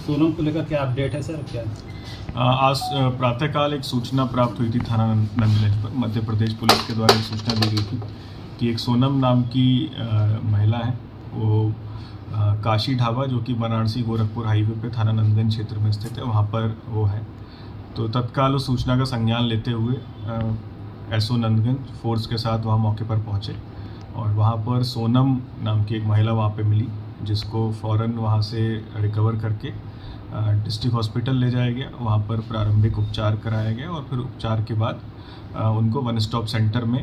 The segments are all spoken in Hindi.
सोनम को लेकर क्या अपडेट है सर? क्या आज प्रातःकाल एक सूचना प्राप्त हुई थी थाना नंदगंज पर। मध्य प्रदेश पुलिस के द्वारा एक सूचना दी गई थी कि एक सोनम नाम की महिला है, वो काशी ढाबा जो कि बनारसी गोरखपुर हाईवे पे थाना नंदगंज क्षेत्र में स्थित है, वहाँ पर वो है। तो तत्काल उस सूचना का संज्ञान लेते हुए एसओ नंदगंज फोर्स के साथ वहाँ मौके पर पहुँचे और वहाँ पर सोनम नाम की एक महिला वहाँ पे मिली, जिसको फ़ौरन वहाँ से रिकवर करके डिस्ट्रिक्ट हॉस्पिटल ले जाया गया। वहाँ पर प्रारंभिक उपचार कराया गया और फिर उपचार के बाद उनको वन स्टॉप सेंटर में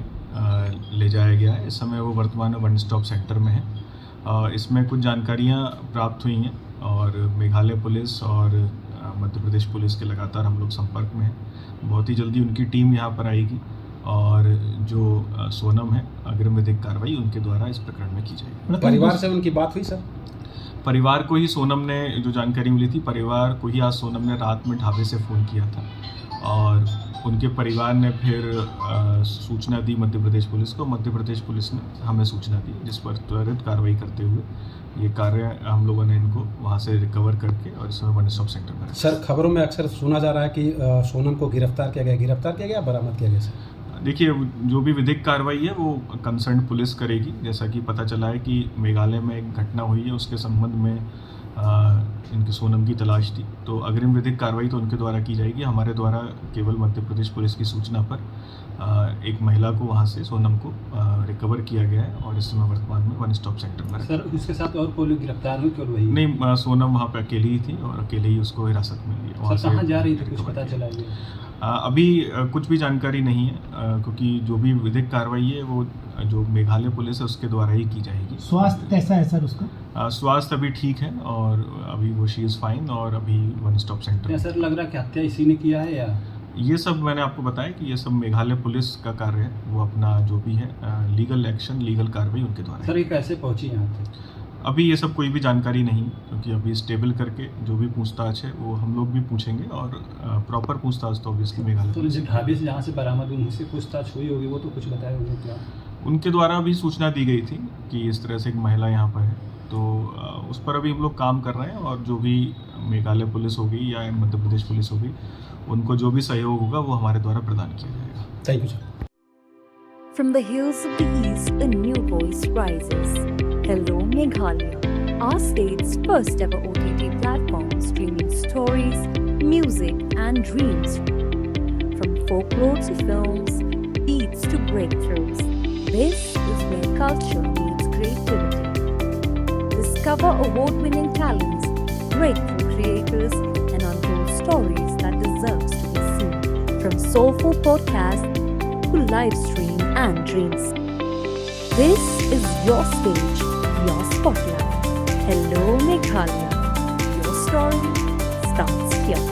ले जाया गया है। इस समय वो वर्तमान में वन स्टॉप सेंटर में है। इसमें कुछ जानकारियाँ प्राप्त हुई हैं और मेघालय पुलिस और मध्य प्रदेश पुलिस के लगातार हम लोग संपर्क में हैं। बहुत ही जल्दी उनकी टीम यहाँ पर आएगी और जो सोनम है अग्रिम विधिक कार्रवाई उनके द्वारा इस प्रकरण में की जाएगी। परिवार से उनकी बात हुई सर? परिवार को ही सोनम ने जो जानकारी मिली थी, परिवार को ही आज सोनम ने रात में ढाबे से फ़ोन किया था और उनके परिवार ने फिर सूचना दी मध्य प्रदेश पुलिस को। मध्य प्रदेश पुलिस ने हमें सूचना दी, जिस पर त्वरित कार्रवाई करते हुए ये कार्य हम लोगों ने इनको वहाँ से रिकवर करके और इस समय वन स्टॉप सेंटर में। सर, खबरों में अक्सर सुना जा रहा है कि सोनम को गिरफ्तार किया गया, बरामद किया गया सर? देखिए, जो भी विधिक कार्रवाई है वो कंसर्न पुलिस करेगी। जैसा कि पता चला है कि मेघालय में एक घटना हुई है, उसके संबंध में इनकी सोनम की तलाश थी, तो अग्रिम विधिक कार्रवाई तो उनके द्वारा की जाएगी। हमारे द्वारा केवल मध्य प्रदेश पुलिस की सूचना पर एक महिला को वहाँ से सोनम को रिकवर किया गया है और इस समय वर्तमान में वन स्टॉप सेंटर में। सर, उसके साथ और कोई गिरफ्तार हुई? केवल वही? नहीं, सोनम वहाँ पे अकेली ही थी और अकेले ही उसको हिरासत में लिया। वहाँ कहाँ जा रही थी, कुछ पता चला है? अभी कुछ भी जानकारी नहीं है, क्योंकि जो भी विधिक कार्रवाई है वो जो मेघालय पुलिस है उसके द्वारा ही की जाएगी। स्वास्थ्य कैसा है सर उसका? स्वास्थ्य अभी ठीक है और अभी वो शी इज़ फाइन और अभी वन स्टॉप सेंटर। सर, लग रहा है कि हत्या इसी ने किया है या? ये सब मैंने आपको बताया कि ये सब मेघालय पुलिस का कार्य है, वो अपना जो भी है लीगल एक्शन, लीगल कार्रवाई उनके द्वारा। सर, ये कैसे पहुँची यहाँ पे? अभी ये सब कोई भी जानकारी नहीं, क्योंकि अभी स्टेबल करके जो भी पूछताछ है वो हम लोग भी पूछेंगे और प्रॉपर पूछताछ तो ऑब्वियसली मेघालय। तो जिस ढाबे से जहाँ से बरामद हुई उनसे पूछताछ हुई होगी, वो तो कुछ बताए होंगे क्या? उनके द्वारा भी सूचना दी गई थी कि इस तरह से एक महिला यहाँ पर है, तो उस पर अभी हम लोग काम कर रहे हैं और जो भी मेघालय पुलिस होगी या मध्य प्रदेश पुलिस होगी, उनको जो भी सहयोग होगा वो हमारे द्वारा प्रदान किया जाएगा। Thank you sir. From the hills of the east, a new voice rises. Hello Meghalaya, our state's first ever OTT platform streaming stories, music and dreams. From folklore to films, beats to breakthroughs, this is where culture meets creativity. Discover award-winning talents, breakthrough creators and untold stories that deserves to be seen. From soulful podcasts to live stream and dreams. This is your stage, your spotlight. Hello Meghalaya. Your story starts here.